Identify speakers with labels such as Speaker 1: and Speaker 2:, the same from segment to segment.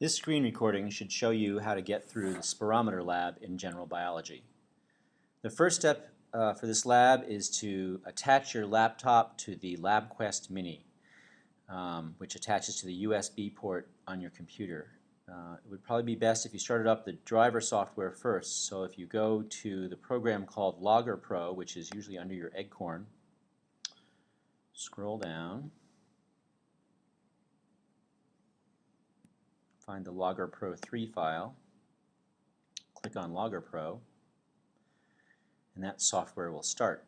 Speaker 1: This screen recording should show you how to get through the spirometer lab in general biology. The first step for this lab is to attach your laptop to the LabQuest Mini, which attaches to the USB port on your computer. It would probably be best if you started up the driver software first. So if you go to the program called Logger Pro, which is usually under your Eggcorn, scroll down, find the Logger Pro 3 file, click on Logger Pro, and that software will start.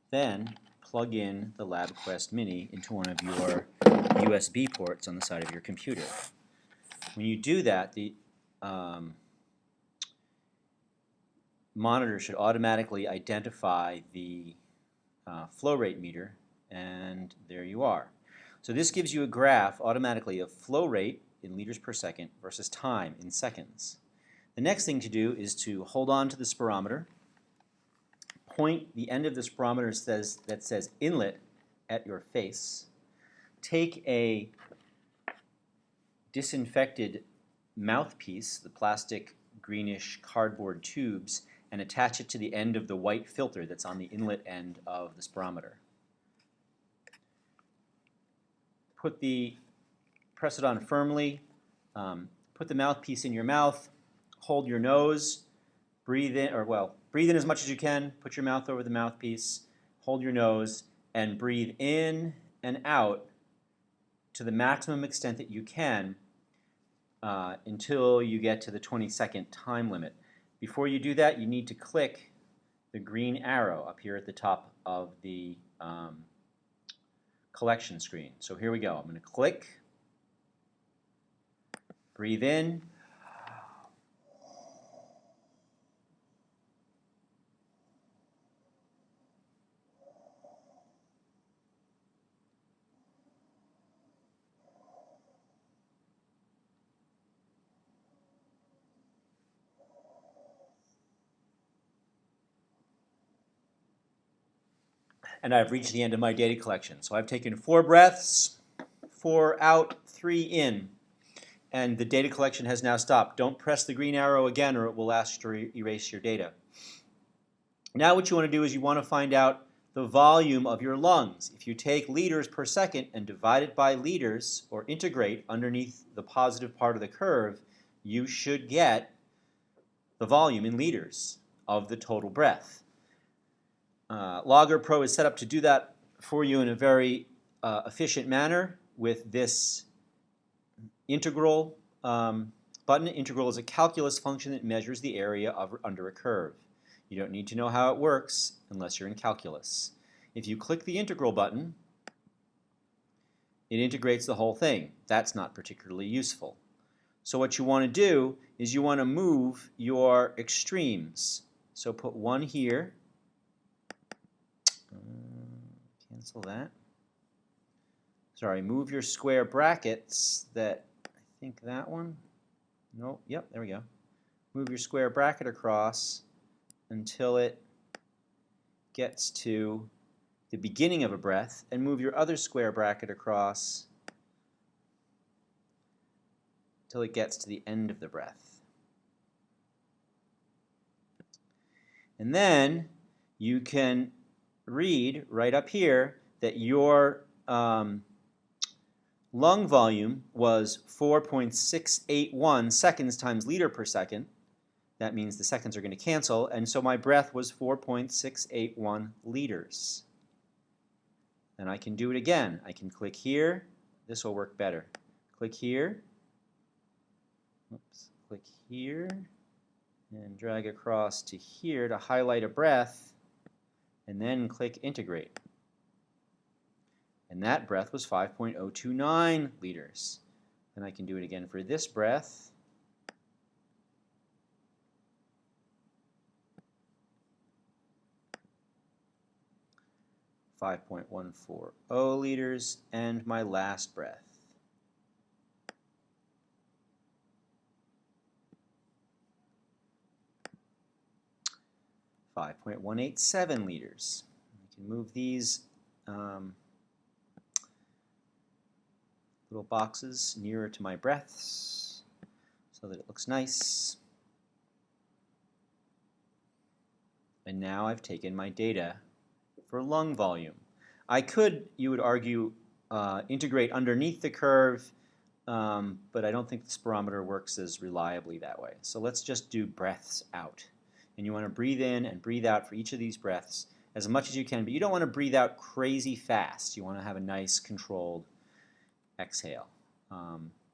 Speaker 1: Then plug in the LabQuest Mini into one of your USB ports on the side of your computer. When you do that, the monitor should automatically identify the flow rate meter, and there you are. So this gives you a graph automatically of flow rate in liters per second versus time in seconds. The next thing to do is to hold on to the spirometer, point the end of the spirometer that says inlet at your face, take a disinfected mouthpiece, the plastic greenish cardboard tubes, and attach it to the end of the white filter that's on the inlet end of the spirometer. Press it on firmly, put the mouthpiece in your mouth, hold your nose, breathe in as much as you can, put your mouth over the mouthpiece, hold your nose, and breathe in and out to the maximum extent that you can until you get to the 20-second time limit. Before you do that, you need to click the green arrow up here at the top of the collection screen. So here we go. I'm going to click, breathe in, and I've reached the end of my data collection. So I've taken 4 breaths, 4 out, 3 in, and the data collection has now stopped. Don't press the green arrow again or it will ask you to erase your data. Now what you want to do is you want to find out the volume of your lungs. If you take liters per second and divide it by liters, or integrate underneath the positive part of the curve, you should get the volume in liters of the total breath. Logger Pro is set up to do that for you in a very efficient manner with this integral button. Integral is a calculus function that measures the area under a curve. You don't need to know how it works unless you're in calculus. If you click the integral button, it integrates the whole thing. That's not particularly useful. So what you want to do is you want to move your extremes. So put one here. Cancel that. Sorry, move your square brackets I think that one. No, yep, there we go. Move your square bracket across until it gets to the beginning of a breath, and move your other square bracket across until it gets to the end of the breath. And then you can read right up here that your lung volume was 4.681 seconds times liter per second. That means the seconds are going to cancel, and so my breath was 4.681 liters. And I can do it again. I can click here. This will work better. Click here. Oops. Click here and drag across to here to highlight a breath, and then click integrate. And that breath was 5.029 liters. And I can do it again for this breath. .140 liters, and my last breath. 5.187 liters. You can move these little little boxes nearer to my breaths so that it looks nice. And now I've taken my data for lung volume. I could, you would argue, integrate underneath the curve, but I don't think the spirometer works as reliably that way. So let's just do breaths out. And you want to breathe in and breathe out for each of these breaths as much as you can, but you don't want to breathe out crazy fast. You want to have a nice controlled exhale.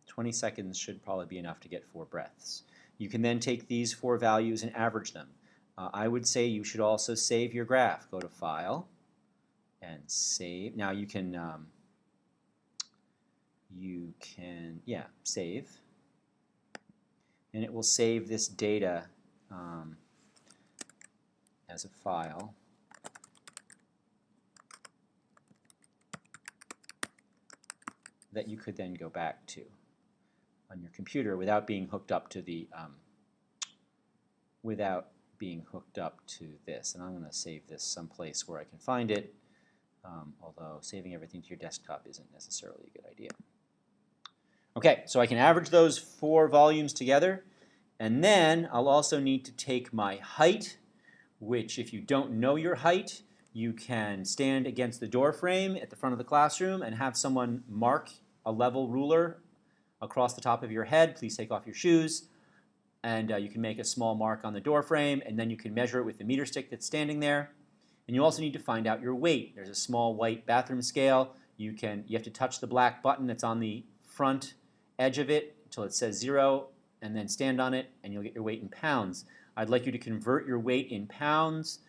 Speaker 1: 20 seconds should probably be enough to get 4 breaths. You can then take these 4 values and average them. I would say you should also save your graph. Go to File and Save. Now you can save, and it will save this data as a file. That you could then go back to on your computer without being hooked up to the this. And I'm going to save this someplace where I can find it, although saving everything to your desktop isn't necessarily a good idea. Okay, so I can average those 4 volumes together, and then I'll also need to take my height, which if you don't know your height, you can stand against the door frame at the front of the classroom and have someone mark a level ruler across the top of your head. Please take off your shoes. And you can make a small mark on the door frame, and then you can measure it with the meter stick that's standing there. And you also need to find out your weight. There's a small white bathroom scale. You have to touch the black button that's on the front edge of it until it says 0, and then stand on it, and you'll get your weight in pounds. I'd like you to convert your weight in pounds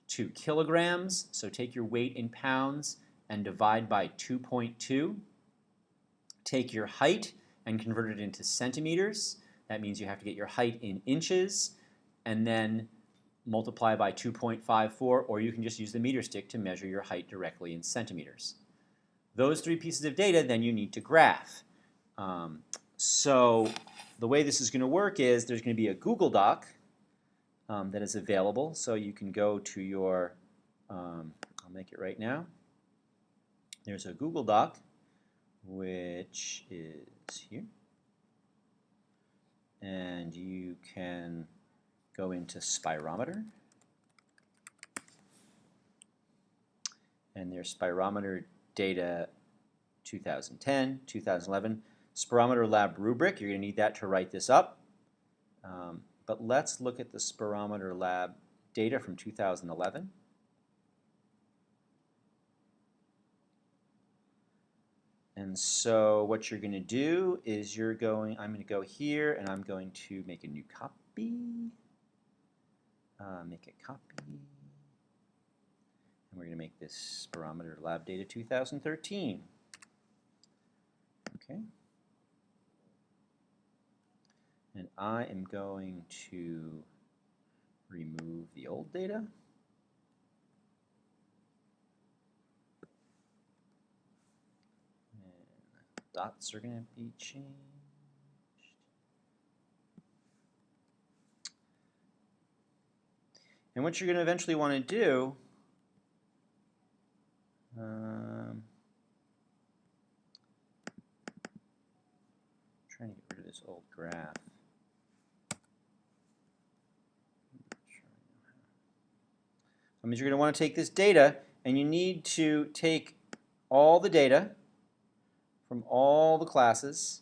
Speaker 1: to kilograms. So take your weight in pounds and divide by 2.2. Take your height and convert it into centimeters. That means you have to get your height in inches and then multiply by 2.54, or you can just use the meter stick to measure your height directly in centimeters. Those 3 pieces of data then you need to graph. So the way this is going to work is there's going to be a Google Doc that is available. So you can go to your, I'll make it right now. There's a Google Doc, which is here. And you can go into Spirometer. And there's Spirometer data 2010, 2011. Spirometer lab rubric, you're going to need that to write this up. But let's look at the Spirometer lab data from 2011. And so what you're going to do is I'm going to go here and I'm going to make a new copy. Make a copy. And we're going to make this Spirometer lab data 2013. Okay. And I am going to remove the old data. Dots are going to be changed. And what you're going to eventually want to do, trying to get rid of this old graph. That means you're going to want to take this data, and you need to take all the data from all the classes,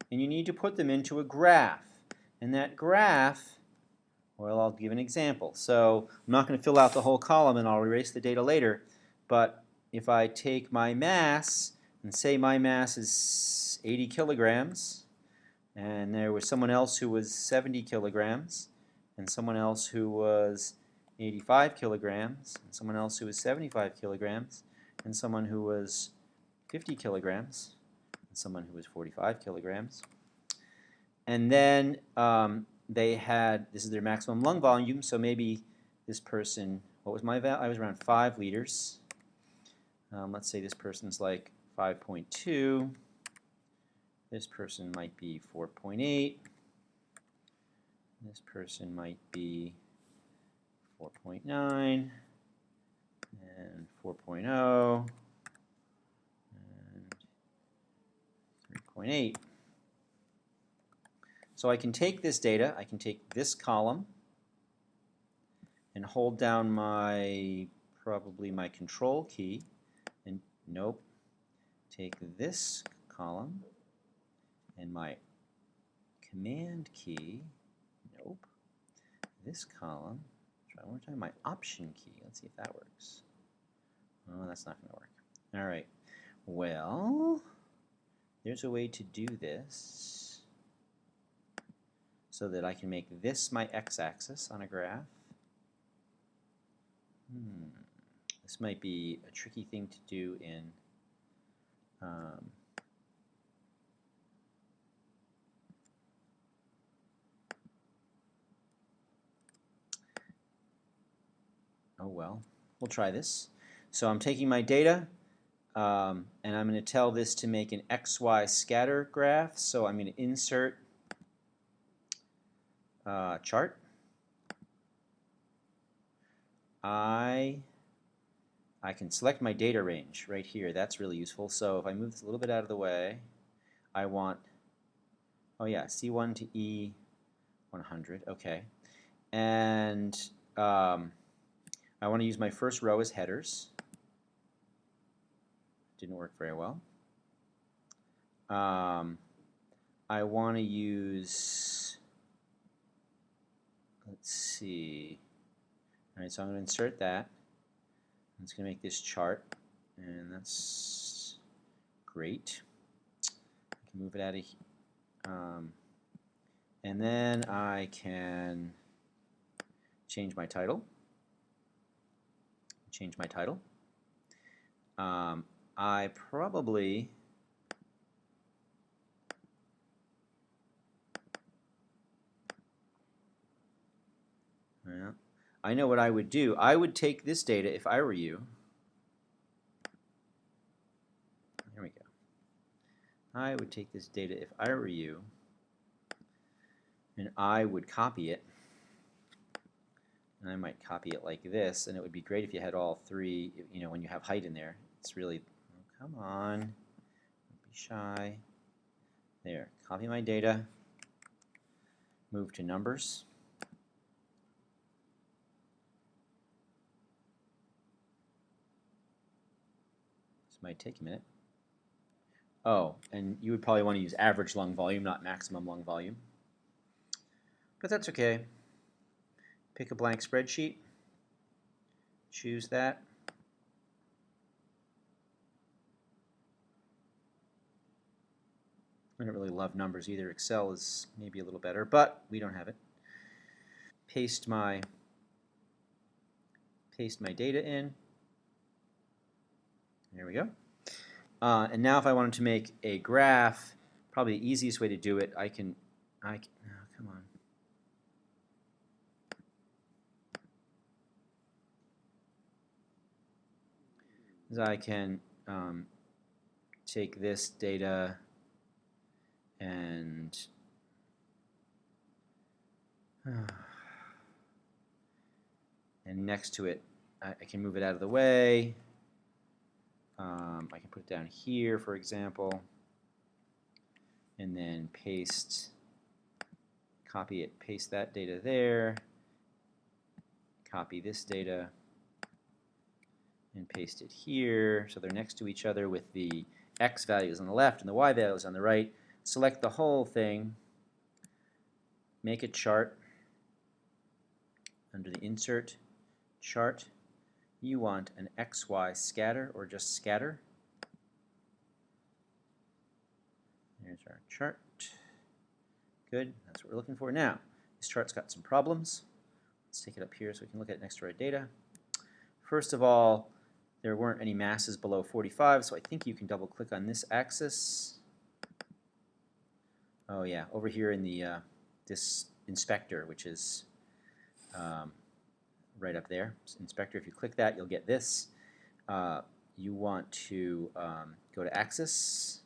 Speaker 1: and you need to put them into a graph. And that graph, well, I'll give an example. So I'm not going to fill out the whole column, and I'll erase the data later. But if I take my mass, and say my mass is 80 kilograms, and there was someone else who was 70 kilograms, and someone else who was 85 kilograms, and someone else who was 75 kilograms, and someone who was 50 kilograms, and someone who was 45 kilograms. And then they had, this is their maximum lung volume, so maybe this person, what was my value? I was around 5 liters. Let's say this person's like 5.2. This person might be 4.8. This person might be 4.9 and 4.0. 0.8. So I can take this data, I can take this column and hold down probably my control key, and nope, take this column and my command key, nope, this column, try one more time, my option key, let's see if that works. Oh, that's not going to work. All right, well, there's a way to do this so that I can make this my x-axis on a graph. This might be a tricky thing to do in oh well, we'll try this. So I'm taking my data and I'm going to tell this to make an XY scatter graph. So I'm going to insert chart. I can select my data range right here. That's really useful. So if I move this a little bit out of the way, I want, oh yeah, C1 to E100. Okay. And I want to use my first row as headers. Didn't work very well. I want to use, let's see. All right, so I'm going to insert that. It's going to make this chart, and that's great. I can move it out of here. And then I can change my title. I probably I know what I would do. I would take this data if I were you. Here we go. I would take this data if I were you, and I would copy it. And I might copy it like this, and it would be great if you had all three, you know, when you have height in there. It's really, oh, come on, don't be shy. There, copy my data, move to numbers. This might take a minute. Oh, and you would probably want to use average lung volume, not maximum lung volume. But that's okay. Pick a blank spreadsheet, choose that. I don't really love numbers either. Excel is maybe a little better, but we don't have it. Paste my data in. There we go. And now if I wanted to make a graph, probably the easiest way to do it, I can oh, come on. Is I can take this data and next to it, I can move it out of the way. I can put it down here, for example, and then copy it, paste that data there, copy this data, and paste it here. So they're next to each other with the x values on the left and the y values on the right. Select the whole thing, make a chart. Under the Insert, Chart, you want an XY scatter or just scatter. There's our chart. Good, that's what we're looking for. Now, this chart's got some problems. Let's take it up here so we can look at it next to our data. First of all, there weren't any masses below 45, so I think you can double click on this axis. Oh yeah, over here in the this inspector, which is right up there. Inspector, if you click that, you'll get this. You want to go to axis,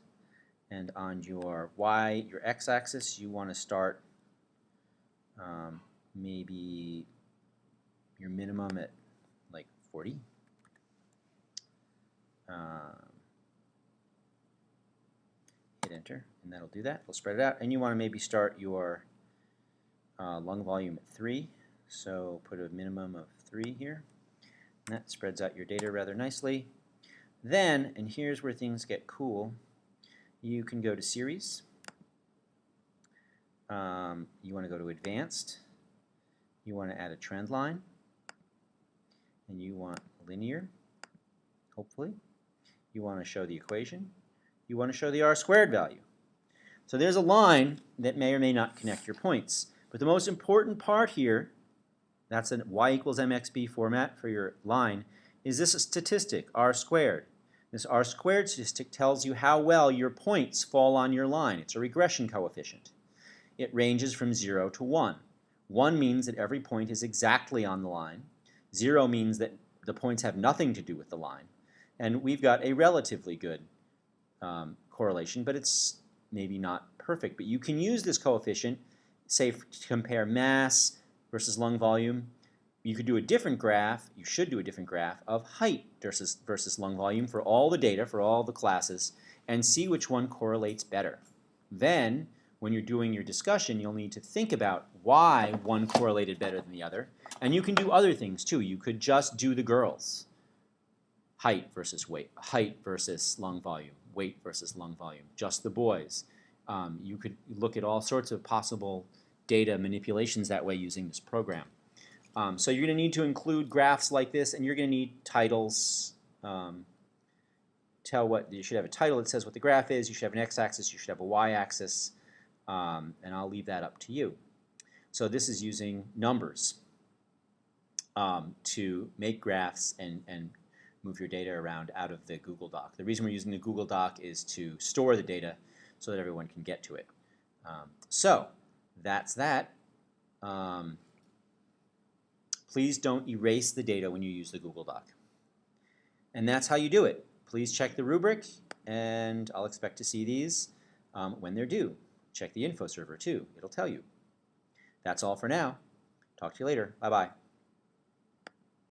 Speaker 1: and on your your x-axis, you want to start maybe your minimum at like 40. Hit enter, and that'll do that. It'll spread it out, and you want to maybe start your lung volume at 3, so put a minimum of 3 here. And that spreads out your data rather nicely. Then, and here's where things get cool, you can go to series. You want to go to advanced. You want to add a trend line. And you want linear, hopefully. You want to show the equation. You want to show the r² value. So there's a line that may or may not connect your points. But the most important part here, that's a y equals mxb format for your line, is this a statistic, r². This r² statistic tells you how well your points fall on your line. It's a regression coefficient. It ranges from 0 to 1. 1 means that every point is exactly on the line. 0 means that the points have nothing to do with the line. And we've got a relatively good correlation, but it's maybe not perfect. But you can use this coefficient, say, to compare mass versus lung volume. You could do a different graph, you should do a different graph, of height versus lung volume for all the data, for all the classes, and see which one correlates better. Then, when you're doing your discussion, you'll need to think about why one correlated better than the other. And you can do other things too. You could just do the girls. Height versus weight, height versus lung volume, weight versus lung volume, just the boys. You could look at all sorts of possible data manipulations that way using this program. So you're going to need to include graphs like this, and you're going to need titles. You should have a title that says what the graph is. You should have an x-axis. You should have a y-axis. And I'll leave that up to you. So this is using numbers to make graphs and move your data around out of the Google Doc. The reason we're using the Google Doc is to store the data so that everyone can get to it. So that's that. Please don't erase the data when you use the Google Doc. And that's how you do it. Please check the rubric, and I'll expect to see these when they're due. Check the info server too. It'll tell you. That's all for now. Talk to you later. Bye-bye.